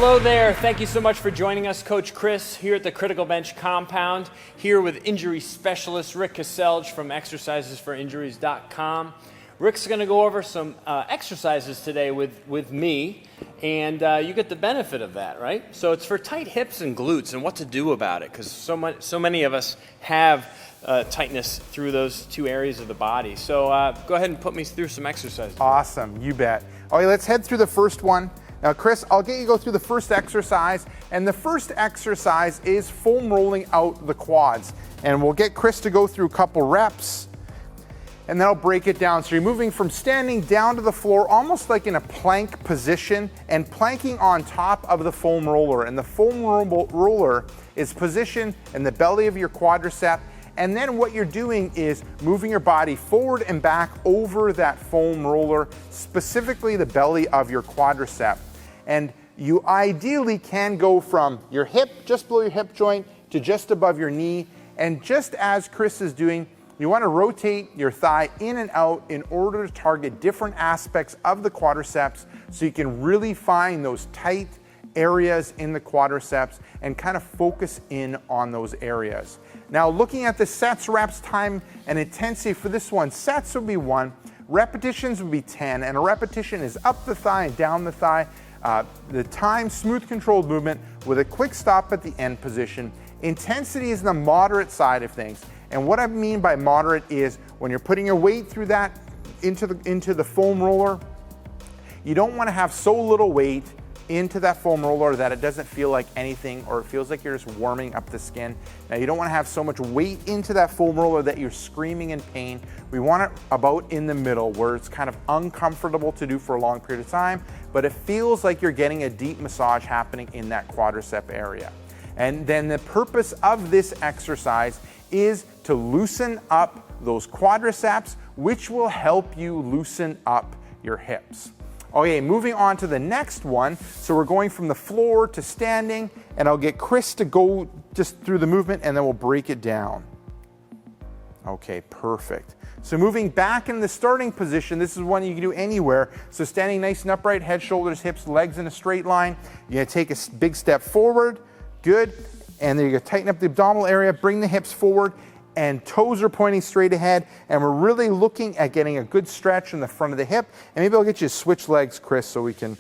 Hello there. Thank you so much for joining us. Coach Chris here at the CriticalBench Compound, here with injury specialist Rick Kaselj from exercisesforinjuries.com. Rick's going to go over some exercises today with me, and you get the benefit of that, right? So it's for tight hips and glutes and what to do about it, because so many of us have tightness through those two areas of the body. So go ahead and put me through some exercises. Awesome, you bet. Okay, let's head through the first one. Now, Chris, I'll get you to go through the first exercise, and the first exercise is foam rolling out the quads. And we'll get Chris to go through a couple reps, and then I'll break it down. So you're moving from standing down to the floor, almost like in a plank position, and planking on top of the foam roller. And the foam roller is positioned in the belly of your quadricep. And then what you're doing is moving your body forward and back over that foam roller, specifically the belly of your quadricep. And you ideally can go from your hip, just below your hip joint, to just above your knee. And just as Chris is doing, you want to rotate your thigh in and out in order to target different aspects of the quadriceps so you can really find those tight areas in the quadriceps and kind of focus in on those areas. Now, looking at the sets, reps, time, and intensity for this one, sets would be 1, repetitions would be 10, and a repetition is up the thigh and down the thigh. The time, smooth controlled movement with a quick stop at the end position. Intensity is the moderate side of things. And what I mean by moderate is when you're putting your weight through that into the foam roller, you don't want to have so little weight into that foam roller that it doesn't feel like anything, or it feels like you're just warming up the skin. Now, you don't want to have so much weight into that foam roller that you're screaming in pain. We want it about in the middle, where it's kind of uncomfortable to do for a long period of time, but it feels like you're getting a deep massage happening in that quadricep area. And then the purpose of this exercise is to loosen up those quadriceps, which will help you loosen up your hips. Okay, moving on to the next one. So we're going from the floor to standing, and I'll get Chris to go just through the movement, and then we'll break it down. Okay, perfect. So moving back in the starting position, this is one you can do anywhere. So standing nice and upright, head, shoulders, hips, legs in a straight line. You're gonna take a big step forward, good. And then you're gonna tighten up the abdominal area, bring the hips forward, and toes are pointing straight ahead, and we're really looking at getting a good stretch in the front of the hip. And maybe I'll get you to switch legs, Chris, so we can,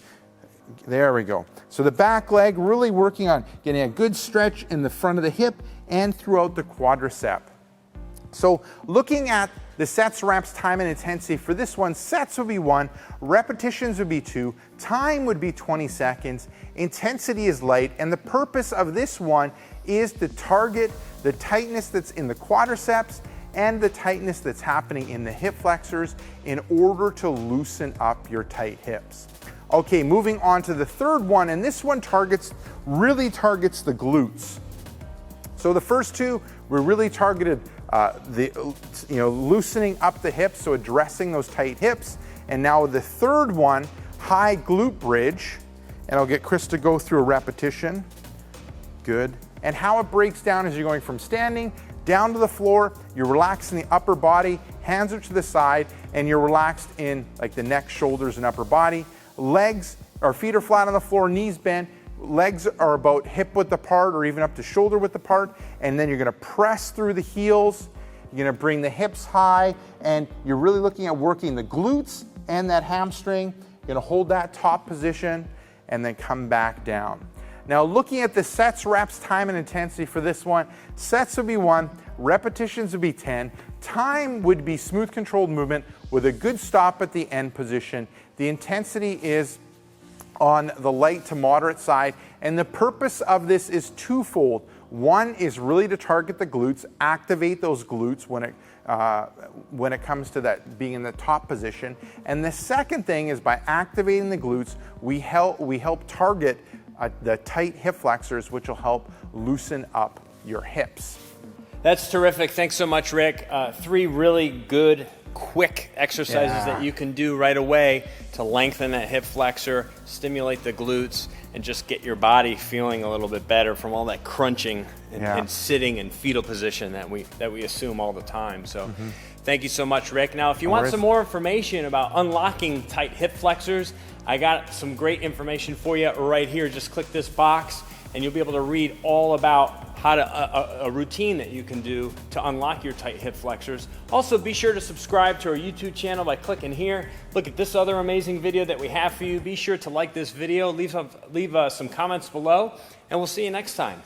there we go. So the back leg, really working on getting a good stretch in the front of the hip and throughout the quadricep. So looking at the sets, reps, time, and intensity for this one, sets would be 1, repetitions would be 2, time would be 20 seconds, intensity is light, and the purpose of this one is to target the tightness that's in the quadriceps and the tightness that's happening in the hip flexors in order to loosen up your tight hips. Okay, moving on to the third one, and this one really targets the glutes. So the first two, we're really targeted loosening up the hips, so addressing those tight hips. And now the third one, high glute bridge, and I'll get Chris to go through a repetition. Good. And how it breaks down is you're going from standing down to the floor, you're relaxing the upper body, hands are to the side, and you're relaxed in like the neck, shoulders, and upper body. Legs or feet are flat on the floor, knees bent, legs are about hip width apart or even up to shoulder width apart, and then you're gonna press through the heels, you're gonna bring the hips high, and you're really looking at working the glutes and that hamstring. You're gonna hold that top position and then come back down. Now, looking at the sets, reps, time, and intensity for this one, sets would be 1, repetitions would be 10, time would be smooth controlled movement with a good stop at the end position. The intensity is on the light to moderate side, and the purpose of this is twofold. 1 is really to target the glutes, activate those glutes when it comes to that being in the top position. And the second thing is by activating the glutes, we help target the tight hip flexors, which will help loosen up your hips. That's terrific. Thanks so much, Rick. 3 really good quick exercises that you can do right away to lengthen that hip flexor, stimulate the glutes, and just get your body feeling a little bit better from all that crunching and sitting in fetal position that we assume all the time. So thank you so much, Rick. Now, if you want some more information about unlocking tight hip flexors, I got some great information for you right here. Just click this box and you'll be able to read all about how to a routine that you can do to unlock your tight hip flexors. Also, be sure to subscribe to our YouTube channel by clicking here. Look at this other amazing video that we have for you. Be sure to like this video, leave some comments below, and we'll see you next time.